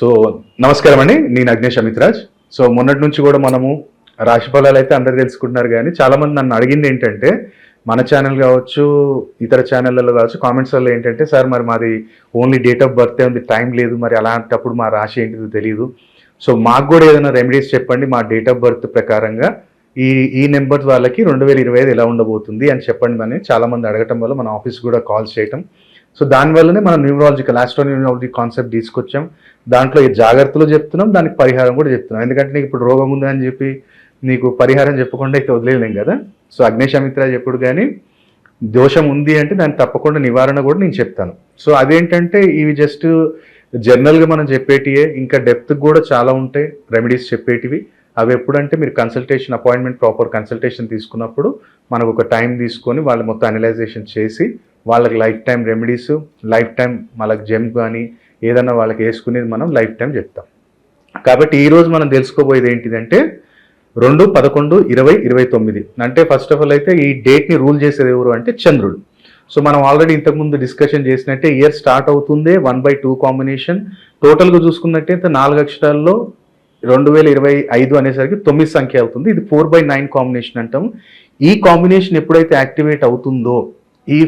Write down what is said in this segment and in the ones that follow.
So నమస్కారం అండి, నేను అగ్నేష్ అమిత్రాజ్. సో మొన్నటి నుంచి కూడా మనము రాశి ఫలాలు అయితే అందరు తెలుసుకుంటున్నారు, కానీ చాలామంది నన్ను అడిగింది ఏంటంటే మన ఛానల్ కావచ్చు, ఇతర ఛానళ్ళలో కావచ్చు, కామెంట్స్లలో ఏంటంటే సార్ మరి మాది ఓన్లీ డేట్ ఆఫ్ బర్త్ ఉంది, టైం లేదు, మరి అలాంటప్పుడు మా రాశి ఏంటిదో తెలియదు. సో మాకు కూడా ఏదైనా రెమెడీస్ చెప్పండి, మా డేట్ ఆఫ్ బర్త్ ప్రకారంగా ఈ ఈ నెంబర్ వాళ్ళకి 2025 ఎలా ఉండబోతుంది అని చెప్పండి అని చాలామంది అడగటం వల్ల మన ఆఫీస్ కూడా కాల్స్ చేయటం. సో దానివల్లనే మనం ఆస్ట్రోన్యూమరాలజీ కాన్సెప్ట్ తీసుకొచ్చాం. దాంట్లో ఈ జాగ్రత్తలు చెప్తున్నాం, దానికి పరిహారం కూడా చెప్తున్నాం. ఎందుకంటే నీకు ఇప్పుడు రోగం ఉంది అని చెప్పి నీకు పరిహారం చెప్పకుండా అయితే వదిలేలేం కదా. సో అగ్నేష్ అమిత్రాజ్ ఎప్పుడు కానీ దోషం ఉంది అంటే దాన్ని తప్పకుండా నివారణ కూడా నేను చెప్తాను. సో అదేంటంటే ఇవి జస్ట్ జనరల్గా మనం చెప్పేటివే, ఇంకా డెప్త్ కూడా చాలా ఉంటాయి రెమెడీస్ చెప్పేటివి. అవి ఎప్పుడంటే మీరు కన్సల్టేషన్ అపాయింట్మెంట్ ప్రాపర్ కన్సల్టేషన్ తీసుకున్నప్పుడు మనకు ఒక టైం తీసుకొని వాళ్ళు మొత్తం అనలైజేషన్ చేసి వాళ్ళకి life time remedies, life time వాళ్ళకి జెమ్ కానీ ఏదన్నా వాళ్ళకి వేసుకునేది మనం లైఫ్ టైం చెప్తాం. కాబట్టి ఈరోజు మనం తెలుసుకోబోయేది ఏంటిదంటే 2/11/2029. అంటే ఫస్ట్ ఆఫ్ ఆల్ అయితే ఈ డేట్ని రూల్ చేసేది ఎవరు అంటే చంద్రుడు. సో మనం ఆల్రెడీ ఇంతకుముందు డిస్కషన్ చేసినట్టే ఇయర్ స్టార్ట్ అవుతుందే 1/2 కాంబినేషన్. టోటల్గా చూసుకున్నట్టయితే 4 అక్షరాల్లో 2025 అనేసరికి 9 సంఖ్య అవుతుంది. ఇది 4/9 కాంబినేషన్ అంటాము. ఈ కాంబినేషన్ ఎప్పుడైతే యాక్టివేట్ అవుతుందో ఈ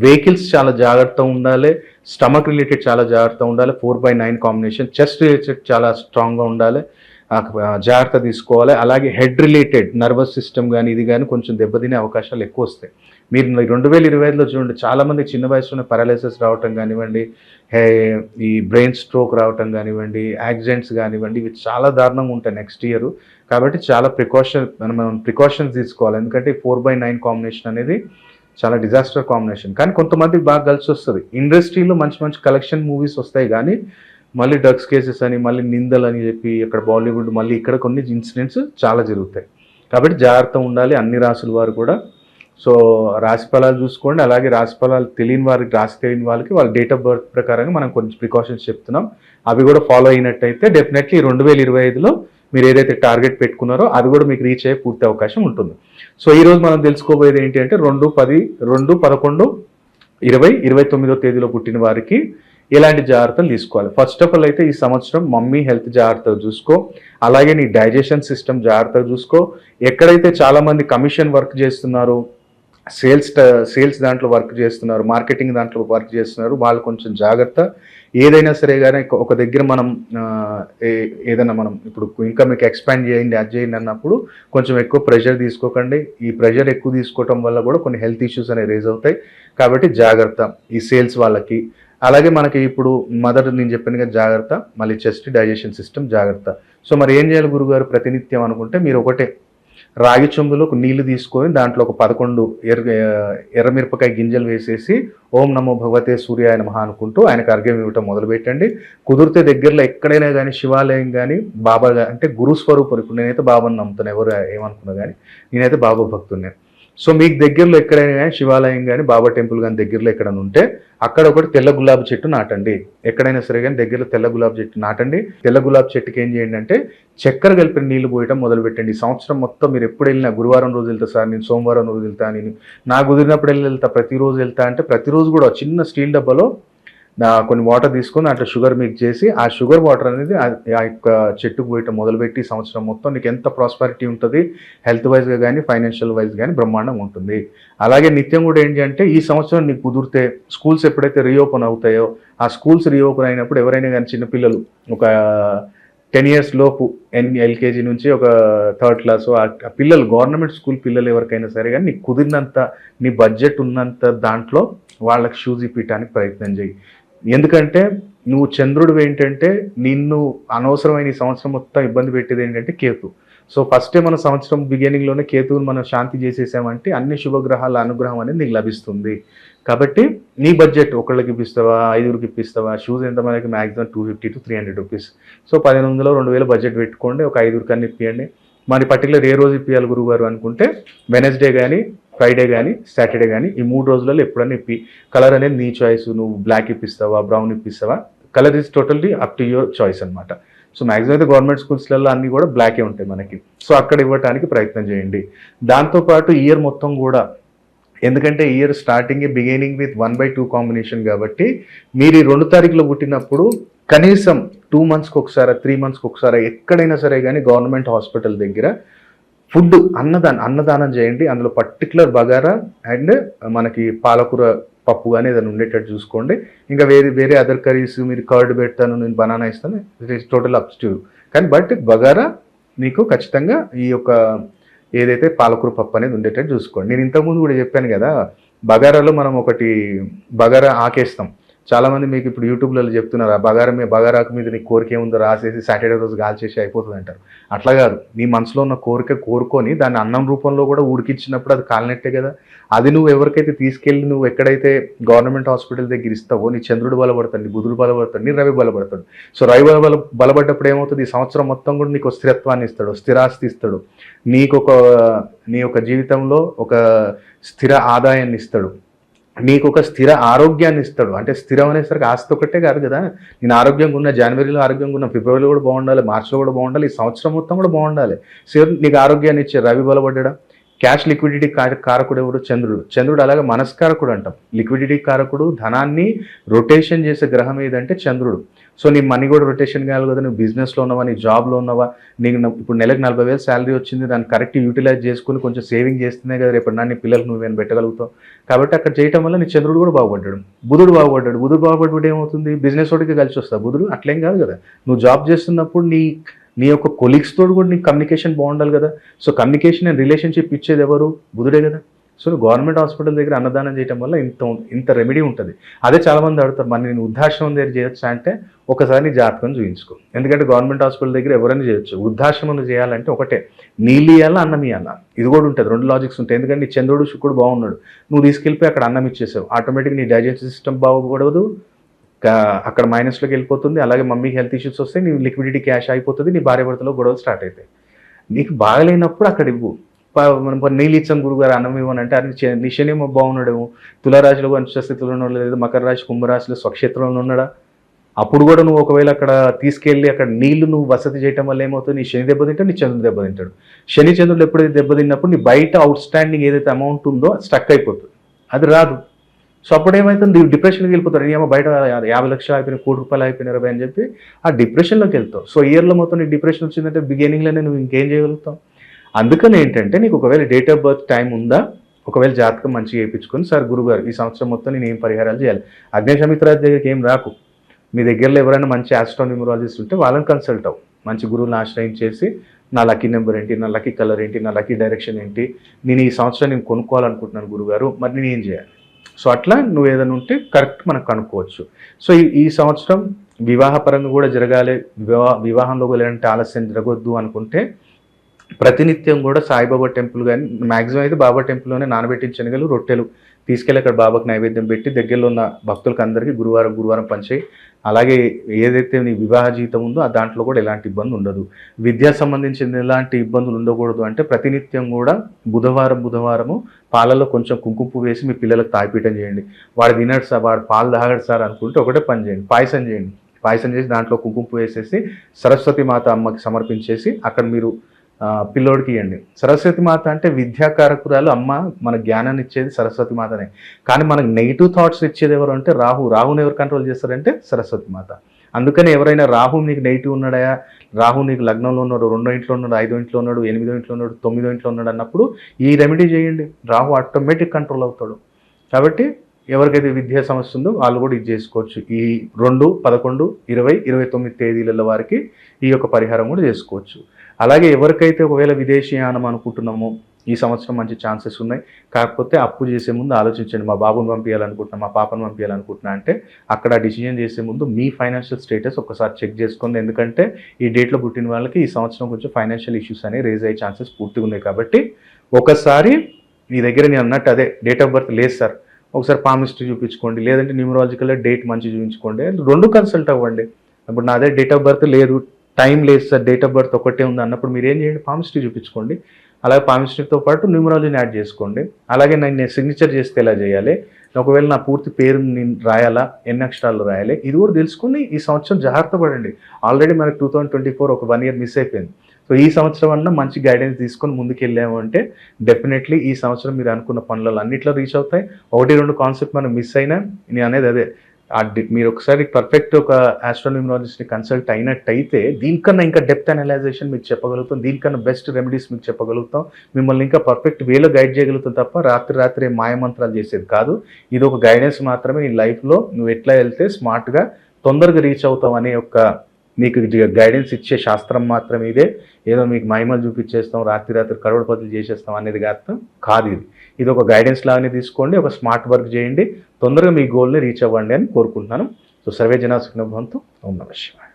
వెహికల్స్ చాలా జాగ్రత్తగా ఉండాలి, స్టమక్ రిలేటెడ్ చాలా జాగ్రత్తగా ఉండాలి. 4/9 కాంబినేషన్ చెస్ట్ రిలేటెడ్ చాలా స్ట్రాంగ్గా ఉండాలి, జాగ్రత్త తీసుకోవాలి. అలాగే హెడ్ రిలేటెడ్ నర్వస్ సిస్టమ్ కానీ ఇది కానీ కొంచెం దెబ్బతినే అవకాశాలు ఎక్కువ వస్తాయి. మీరు 2025లో చూడండి, చాలామంది చిన్న వయసులోనే పారాలైసిస్ రావటం కానివ్వండి, ఈ బ్రెయిన్ స్ట్రోక్ రావటం కానివ్వండి, యాక్సిడెంట్స్ కానివ్వండి, ఇవి చాలా దారుణంగా ఉంటాయి నెక్స్ట్ ఇయర్. కాబట్టి చాలా మనం ప్రికాషన్స్ తీసుకోవాలి. ఎందుకంటే 4/9 కాంబినేషన్ అనేది చాలా డిజాస్టర్ కాంబినేషన్. కానీ కొంతమందికి బాగా కలిసి వస్తుంది. ఇండస్ట్రీలో మంచి మంచి కలెక్షన్ మూవీస్ వస్తాయి, కానీ మళ్ళీ డ్రగ్స్ కేసెస్ అని, మళ్ళీ నిందలు అని చెప్పి ఇక్కడ బాలీవుడ్, మళ్ళీ ఇక్కడ కొన్ని ఇన్సిడెంట్స్ చాలా జరుగుతాయి. కాబట్టి జాగ్రత్త ఉండాలి అన్ని రాసుల వారు కూడా. సో రాశి ఫలాలు చూసుకోండి. అలాగే రాశి ఫలాలు తెలియని వారికి, రాశి తెలియని వాళ్ళకి వాళ్ళ డేట్ ఆఫ్ బర్త్ ప్రకారంగా మనం కొంచెం ప్రికాషన్స్ చెప్తున్నాం. అవి కూడా ఫాలో అయినట్టయితే డెఫినెట్లీ 2025లో మీరు ఏదైతే టార్గెట్ పెట్టుకున్నారో అది కూడా మీకు రీచ్ అయ్యే పూర్తి అవకాశం ఉంటుంది. సో ఈరోజు మనం తెలుసుకోబోయేది ఏంటి అంటే 2/11/2029 తేదీలో పుట్టిన వారికి ఎలాంటి జాగ్రత్తలు తీసుకోవాలి. ఫస్ట్ ఆఫ్ ఆల్ అయితే ఈ సంవత్సరం మమ్మీ హెల్త్ జాగ్రత్తగా చూసుకో, అలాగే నీ డైజెషన్ సిస్టమ్ జాగ్రత్తగా చూసుకో. ఎక్కడైతే చాలామంది కమిషన్ వర్క్ చేస్తున్నారో, సేల్స్ దాంట్లో వర్క్ చేస్తున్నారు, మార్కెటింగ్ దాంట్లో వర్క్ చేస్తున్నారు, వాళ్ళు కొంచెం జాగ్రత్త. ఏదైనా సరే కానీ ఒక దగ్గర మనం ఏదైనా మనం ఇప్పుడు ఇంకా మీకు ఎక్స్పాండ్ చేయండి, అది చేయండి అన్నప్పుడు కొంచెం ఎక్కువ ప్రెషర్ తీసుకోకండి. ఈ ప్రెషర్ ఎక్కువ తీసుకోవటం వల్ల కూడా కొన్ని హెల్త్ ఇష్యూస్ అనేవి రేజ్ అవుతాయి. కాబట్టి జాగ్రత్త ఈ సేల్స్ వాళ్ళకి. అలాగే మనకి ఇప్పుడు నేను చెప్పినగా జాగ్రత్త, మళ్ళీ చెస్ట్ డైజెషన్ సిస్టమ్ జాగ్రత్త. సో మరి ఏం చేయాలి గురుగారు ప్రతినిత్యం అనుకుంటే, మీరు ఒకటే రాగి చెంబులో నీళ్లు తీసుకొని దాంట్లో ఒక 11 ఎర్రమిరపకాయ గింజలు వేసేసి ఓం నమో భగవతే సూర్యాయ నమః అనుకుంటూ ఆయనకు అర్ఘ్యం ఇవ్వటం మొదలుపెట్టండి. కుదిరితే దగ్గరలో ఎక్కడైనా కానీ శివాలయం కానీ, బాబా అంటే గురుస్వరూపులు, ఇప్పుడు నేనైతే బాబాని నమ్ముతాను, ఎవరు ఏమనుకున్నా కానీ నేనైతే బాబా భక్తుడిని. సో మీకు దగ్గరలో ఎక్కడైనా కానీ శివాలయం కానీ, బాబా టెంపుల్ కానీ దగ్గరలో ఎక్కడైనా ఉంటే అక్కడ ఒకటి తెల్ల గులాబీ చెట్టు నాటండి. ఎక్కడైనా సరే కానీ దగ్గరలో తెల్ల గులాబీ చెట్టు నాటండి. తెల్ల గులాబీ చెట్టుకి ఏం చేయండి అంటే చక్కెర కలిపిన నీళ్లు పోయటం మొదలుపెట్టండి. ఈ సంవత్సరం మొత్తం మీరు ఎప్పుడు వెళ్ళినా, గురువారం రోజు వెళ్తా సార్, నేను సోమవారం రోజు వెళ్తా, నేను నాకు కుదిరినప్పుడు వెళ్తా, ప్రతిరోజు వెళ్తా అంటే ప్రతిరోజు కూడా చిన్న స్టీల్ డబ్బాలో కొన్ని వాటర్ తీసుకొని అట్లా షుగర్ మిక్స్ చేసి ఆ షుగర్ వాటర్ అనేది ఆ యొక్క చెట్టుకు పోయటం మొదలుపెట్టి సంవత్సరం మొత్తం నీకు ఎంత ప్రాస్పారిటీ ఉంటుంది, హెల్త్ వైజ్గా కానీ ఫైనాన్షియల్ వైజ్ కానీ బ్రహ్మాండం ఉంటుంది. అలాగే నిత్యం కూడా ఏంటి అంటే ఈ సంవత్సరం నీకు కుదిరితే స్కూల్స్ ఎప్పుడైతే రీఓపెన్ అవుతాయో, ఆ స్కూల్స్ రీఓపెన్ అయినప్పుడు ఎవరైనా కానీ చిన్నపిల్లలు ఒక 10 years లోపు LKG నుంచి ఒక 3rd క్లాసు ఆ పిల్లలు, గవర్నమెంట్ స్కూల్ పిల్లలు ఎవరికైనా సరే కానీ నీకు కుదిరినంత, నీ బడ్జెట్ ఉన్నంత దాంట్లో వాళ్ళకి షూస్ ఇప్పించడానికి ప్రయత్నం చేయి. ఎందుకంటే నువ్వు చంద్రుడు ఏంటంటే నిన్ను అనవసరమైన ఈ సంవత్సరం మొత్తం ఇబ్బంది పెట్టేది ఏంటంటే కేతు. సో ఫస్టే మన సంవత్సరం బిగినింగ్లోనే కేతువుని మనం శాంతి చేసేసామంటే అన్ని శుభగ్రహాల అనుగ్రహం అనేది నీకు లభిస్తుంది. కాబట్టి నీ బడ్జెట్ ఒకళ్ళకి ఇప్పిస్తావా, 5గురికి ఇప్పిస్తావా, షూస్ ఎంత మనకి maximum 250 to 300 rupees. So 1500 2000 budget పెట్టుకోండి, ఒక 5గురికి అన్ని ఇప్పియండి. మరి పర్టికులర్ ఏ రోజు ఇప్పియాలి గురుగారు అనుకుంటే వెనస్డే కానీ, ఫ్రైడే కానీ, సాటర్డే కానీ, ఈ 3 రోజులలో ఎప్పుడన్నా ఇప్పి. కలర్ అనేది నీ చాయిస్, నువ్వు బ్లాక్ ఇప్పిస్తావా, బ్రౌన్ ఇప్పిస్తావా, colour is totally up to your choice అనమాట. సో మ్యాక్సిమం అయితే గవర్నమెంట్ స్కూల్స్లలో అన్నీ కూడా బ్లాకే ఉంటాయి మనకి. సో అక్కడ ఇవ్వడానికి ప్రయత్నం చేయండి. దాంతోపాటు ఇయర్ మొత్తం కూడా, ఎందుకంటే year starting beginning with 1/2 combination కాబట్టి మీరు ఈ 2 తారీఖులో పుట్టినప్పుడు కనీసం 2 మంత్స్కి ఒకసారి 3 మంత్స్కి ఒకసారి ఎక్కడైనా సరే కానీ గవర్నమెంట్ హాస్పిటల్ దగ్గర ఫుడ్ అన్నదానం చేయండి. అందులో పర్టికులర్ బగారా అండ్ మనకి పాలకూర పప్పు కానీ ఏదైనా ఉండేటట్టు చూసుకోండి. ఇంకా వేరే వేరే అదర్ కర్రీస్ మీరు కర్డ్ పెడతాను, నేను బనానా ఇస్తాను, it is total ups to you. కానీ బట్ బగారా మీకు ఖచ్చితంగా ఈ యొక్క ఏదైతే పాలకూర పప్పు అనేది ఉండేటట్టు చూసుకోండి. నేను ఇంతకుముందు కూడా చెప్పాను కదా, బగారాలో మనం ఒకటి బగారా ఆకేస్తాం. చాలామంది మీకు ఇప్పుడు యూట్యూబ్లలో చెప్తున్నారు, ఆ బగారాకు మీద నీ కోరిక ఏముందో రాసేసి సాటర్డే రోజు కాల్చేసి అయిపోతుంది అంటారు. అట్లా కాదు, నీ మనసులో ఉన్న కోరిక కోరుకొని దాన్ని అన్నం రూపంలో కూడా ఉడికించినప్పుడు అది కాలినట్టే కదా. అది నువ్వు ఎవరికైతే తీసుకెళ్ళి నువ్వు ఎక్కడైతే గవర్నమెంట్ హాస్పిటల్ దగ్గర ఇస్తావో నీ చంద్రుడు బలపడతాడు, నీ బుధుడు బలపడతాడు, నీ రవి బలపడతాడు. సో రవి బలపడ్డప్పుడు ఏమవుతుంది, ఈ సంవత్సరం మొత్తం కూడా నీకు స్థిరత్వాన్ని ఇస్తాడు, స్థిరాస్తి ఇస్తాడు, నీ యొక్క జీవితంలో ఒక స్థిర ఆదాయాన్ని ఇస్తాడు, నీకు ఒక స్థిర ఆరోగ్యాన్ని ఇస్తాడు. అంటే స్థిరం అనేసరికి ఆస్తి ఒకటే కాదు కదా, నేను ఆరోగ్యంగా ఉన్న, జనవరిలో ఆరోగ్యంగా ఉన్న, ఫిబ్రవరిలో కూడా బాగుండాలి, మార్చిలో కూడా బాగుండాలి, ఈ సంవత్సరం మొత్తం కూడా బాగుండాలి. సో నీకు ఆరోగ్యాన్ని ఇచ్చే రవి బలపడ్డా. క్యాష్ లిక్విడిటీ కారకుడు ఎవడు, చంద్రుడు. అలాగే మనస్కారకుడు అంటాం. లిక్విడిటీ కారకుడు, ధనాన్ని రొటేషన్ చేసే గ్రహం ఏదంటే చంద్రుడు. సో నీ మనీ కూడా రొటేషన్ కావాలి కదా. నువ్వు బిజినెస్లో ఉన్నావా, నీ జాబ్లో ఉన్నావా, నీకు ఇప్పుడు నెలకు 40,000 శాలరీ వచ్చింది, దాన్ని కరెక్ట్ యూటిలైజ్ చేసుకుని కొంచెం సేవింగ్ చేస్తున్నాయి కదా, రేపు నీ పిల్లలకు నువ్వేం పెట్టగలుగుతావు. కాబట్టి అక్కడ చేయటం వల్ల నీ చంద్రుడు కూడా బాగుపడ్డాడు, బుధుడు బాగుపడ్డాడు ఏమవుతుంది, బిజినెస్ వాడికి కలిసి వస్తా. బుధుడు అట్లేం కాదు కదా, నువ్వు జాబ్ చేస్తున్నప్పుడు నీ యొక్క కొలీగ్స్ తోడు కూడా నీకు కమ్యూనికేషన్ బాగుండాలి కదా. సో కమ్యూనికేషన్ అండ్ రిలేషన్షిప్ ఇచ్చేది ఎవరు, బుధుడే కదా. సో గవర్నమెంట్ హాస్పిటల్ దగ్గర అన్నదానం చేయడం వల్ల ఇంత రెమెడీ ఉంటుంది. అదే చాలామంది అడుగుతారు, మరి నేను వృద్ధాశ్రమం దగ్గర చేయొచ్చా అంటే ఒకసారి నీ జాతకం చూపించుకో. ఎందుకంటే గవర్నమెంట్ హాస్పిటల్ దగ్గర ఎవరైనా చేయొచ్చు. వృద్ధాశ్రమం చేయాలంటే ఒకటే, నీళ్ళు ఇవ్వాలా, అన్నం ఇవ్వాలా, ఇది కూడా ఉంటుంది. 2 లాజిక్స్ ఉంటాయి. ఎందుకంటే నీ చంద్రుడు శుక్రుడు బాగున్నాడు, నువ్వు తీసుకెళ్ళిపోయి అక్కడ అన్నం ఇచ్చేసావు, ఆటోమేటిక్గా నీ డైజెస్టివ్ సిస్టమ్ బాగోకూడదు, అక్కడ మైనస్లోకి వెళ్ళిపోతుంది. అలాగే మమ్మీకి హెల్త్ ఇష్యూస్ వస్తాయి, నీ లిక్విడిటీ క్యాష్ అయిపోతుంది, నీ భార్య భర్తలో గొడవలు స్టార్ట్ అవుతాయి. నీకు బాగలేనప్పుడు అక్కడ ఇవ్వు. మనం నీళ్ళు ఇచ్చాం గురుగారు అన్నం ఇవ్వనంటే అది నీ శనేమో బాగున్నాడేమో, తులారాశిలో స్థితిలో ఉన్నాడు, లేదా మకర రాశి కుంభరాశిలో స్వక్షేత్రంలో ఉన్నాడా, అప్పుడు కూడా నువ్వు ఒకవేళ అక్కడ తీసుకెళ్ళి అక్కడ నీళ్లు నువ్వు వసతి చేయడం వల్ల ఏమవుతుంది, నీ శని దెబ్బతింటాడు, నీ చంద్రుడు దెబ్బతింటాడు. శని చంద్రుడు ఎప్పుడైతే దెబ్బతిన్నప్పుడు నీ బయట అవుట్ స్టాండింగ్ ఏదైతే అమౌంట్ ఉందో అది స్టక్ అయిపోతుంది, అది రాదు. సో అప్పుడు ఏమవుతుంది, డిప్రెషన్కి వెళ్ళిపోతాడు. ఏమో బయట 50 లక్షలు అయిపోయినాయి, ₹1 కోటి అయిపోయినారు అని చెప్పి ఆ డిప్రెషన్లోకి వెళ్తావు. సో ఇయర్లో మొత్తం నీకు డిప్రెషన్ వచ్చిందంటే బిగినింగ్లోనే నువ్వు ఇంకేం చేయగలుగుతావు. అందుకని ఏంటంటే నీకు ఒకవేళ డేట్ ఆఫ్ బర్త్ టైం ఉందా, ఒకవేళ జాతకం మంచిగా వేయించుకొని, సార్ గురుగారు ఈ సంవత్సరం మొత్తం నేను ఏం పరిహారాలు చేయాలి, అగ్నేశమిత్రాది దగ్గరికి ఏం రాకు, మీ దగ్గరలో ఎవరైనా మంచి ఆస్ట్రోన్యూమరాలజిస్ట్ ఉంటే వాళ్ళని కన్సల్ట్ అవ్వు. మంచి గురువులను ఆశ్రయించేసి నా లక్కీ నెంబర్ ఏంటి, నా లక్కీ కలర్ ఏంటి, నా లక్కీ డైరెక్షన్ ఏంటి, నేను ఈ సంవత్సరం నేను కొనుక్కోవాలనుకుంటున్నాను గురుగారు, మరి నేను ఏం చేయాలి. సో అట్లా నువ్వు ఏదైనా ఉంటే కరెక్ట్ మనకు కనుక్కోవచ్చు. సో ఈ సంవత్సరం వివాహపరంగా కూడా జరగాలి, వివాహంలో ఎలాంటి ఆలస్యం జరగొద్దు అనుకుంటే ప్రతినిత్యం కూడా సాయిబాబా టెంపుల్ కానీ, మ్యాక్సిమం అయితే బాబా టెంపుల్లోనే నానబెట్టిన శనగలు, రొట్టెలు తీసుకెళ్ళి అక్కడ బాబాకు నైవేద్యం పెట్టి దగ్గరలో ఉన్న భక్తులకు అందరికీ గురువారం పంచేయి. అలాగే ఏదైతే నీ వివాహ జీవితం ఉందో ఆ దాంట్లో కూడా ఎలాంటి ఇబ్బంది ఉండదు. విద్యా సంబంధించిన ఎలాంటి ఇబ్బందులు ఉండకూడదు అంటే ప్రతినిత్యం కూడా బుధవారము పాలలో కొంచెం కుంకుమ వేసి మీ పిల్లలకు తాగిపీయటం చేయండి. వాడు తినడు సార్, వాడు పాలు తాగడు సార్ అనుకుంటే ఒకటే పని చేయండి, పాయసం చేసి దాంట్లో కుంకుమ వేసేసి సరస్వతి మాత అమ్మకి సమర్పించేసి అక్కడ మీరు పిల్లోడికి ఇవ్వండి. సరస్వతి మాత అంటే విద్యాకారకురాలు అమ్మ, మన జ్ఞానాన్ని ఇచ్చేది సరస్వతి మాతనే. కానీ మనకు నెగిటివ్ థాట్స్ ఇచ్చేది ఎవరు అంటే రాహుని ఎవరు కంట్రోల్ చేస్తారంటే సరస్వతి మాత. అందుకని ఎవరైనా రాహు నీకు నెగిటివ్ ఉన్నాడా, రాహు నీకు లగ్నంలో ఉన్నాడు, 2వ ఇంట్లో ఉన్నాడు, 5వ ఇంట్లో ఉన్నాడు, 8వ ఇంట్లో ఉన్నాడు, 9వ ఇంట్లో ఉన్నాడు అన్నప్పుడు ఈ రెమెడీ చేయండి, రాహు ఆటోమేటిక్ కంట్రోల్ అవుతాడు. కాబట్టి ఎవరికైతే విద్యా సమస్య ఉందో వాళ్ళు కూడా ఇది చేసుకోవచ్చు. ఈ 2, 11, 20, 29 తేదీల వారికి ఈ యొక్క పరిహారం కూడా చేసుకోవచ్చు. అలాగే ఎవరికైతే ఒకవేళ విదేశీయానం అనుకుంటున్నామో ఈ సంవత్సరం మంచి ఛాన్సెస్ ఉన్నాయి. కాకపోతే అప్పు చేసే ముందు ఆలోచించండి, మా బాబుని పంపించాలనుకుంటున్నా, మా పాపను పంపించాలనుకుంటున్నా అంటే అక్కడ డిసిజన్ చేసే ముందు మీ ఫైనాన్షియల్ స్టేటస్ ఒకసారి చెక్ చేసుకోండి. ఎందుకంటే ఈ డేట్లో పుట్టిన వాళ్ళకి ఈ సంవత్సరం కొంచెం ఫైనాన్షియల్ ఇష్యూస్ అనేవి రేజ్ అయ్యే ఛాన్సెస్ పూర్తిగా ఉన్నాయి. కాబట్టి ఒకసారి మీ దగ్గర నేను అన్నట్టు అదే డేట్ ఆఫ్ బర్త్ లేదు సార్, ఒకసారి పామిస్ట్రీ చూపించుకోండి, లేదంటే న్యూమరాలజికల్గా డేట్ మంచి చూపించుకోండి, 2 కన్సల్ట్ అవ్వండి. ఇప్పుడు నాదే డేట్ ఆఫ్ బర్త్ లేదు, టైం లేదు సార్, డేట్ ఆఫ్ బర్త్ ఒకటే ఉంది అన్నప్పుడు మీరు ఏం చేయండి, పామిస్ట్రీ చూపించుకోండి. అలాగే పామిస్ట్రీతో పాటు న్యూమరాలజీని యాడ్ చేసుకోండి. అలాగే నేను సిగ్నేచర్ చేస్తే ఎలా చేయాలి, ఒకవేళ నా పూర్తి పేరు నేను రాయాలా, ఎన్ని అక్షరాలు రాయాలి, ఇది కూడా తెలుసుకుని ఈ సంవత్సరం జాగ్రత్త పడండి. ఆల్రెడీ మనకి 2024 ఒక 1 ఇయర్ మిస్ అయిపోయింది. సో ఈ సంవత్సరం అన్నా మంచి గైడెన్స్ తీసుకొని ముందుకు వెళ్ళాము అంటే డెఫినెట్లీ ఈ సంవత్సరం మీరు అనుకున్న పనులలో అన్నింటిలో రీచ్ అవుతాయి. 1-2 కాన్సెప్ట్ మనం మిస్ అయినా నేను అనేది అదే, మీరు ఒకసారి పర్ఫెక్ట్ ఒక ఆస్ట్రోన్యూమరాలజిస్ట్ని కన్సల్ట్ అయినట్టయితే దీనికన్నా ఇంకా డెప్త్ అనలైజేషన్ మీకు చెప్పగలుగుతాం, దీనికన్నా బెస్ట్ రెమెడీస్ మీకు చెప్పగలుగుతాం, మిమ్మల్ని ఇంకా పర్ఫెక్ట్ వేలో గైడ్ చేయగలుగుతాం తప్ప రాత్రి మాయమంత్రాలు చేసేది కాదు. ఇది ఒక గైడెన్స్ మాత్రమే. నీ లైఫ్లో నువ్వు ఎట్లా వెళ్తే స్మార్ట్గా తొందరగా రీచ్ అవుతాం అనే ఒక మీకు గైడెన్స్ ఇచ్చే శాస్త్రం మాత్రం ఇదే. ఏదో మీకు మహిమలు చూపించేస్తాం, రాత్రి కరోడపతులు చేసేస్తాం అనేది కాదు ఇది. ఇది ఒక గైడెన్స్ లాగానే తీసుకోండి, ఒక స్మార్ట్ వర్క్ చేయండి, తొందరగా మీ గోల్ని రీచ్ అవ్వండి అని కోరుకుంటున్నాను. సో సర్వే జనా సుఖినో భవంతు. ఓం నమః శివాయ.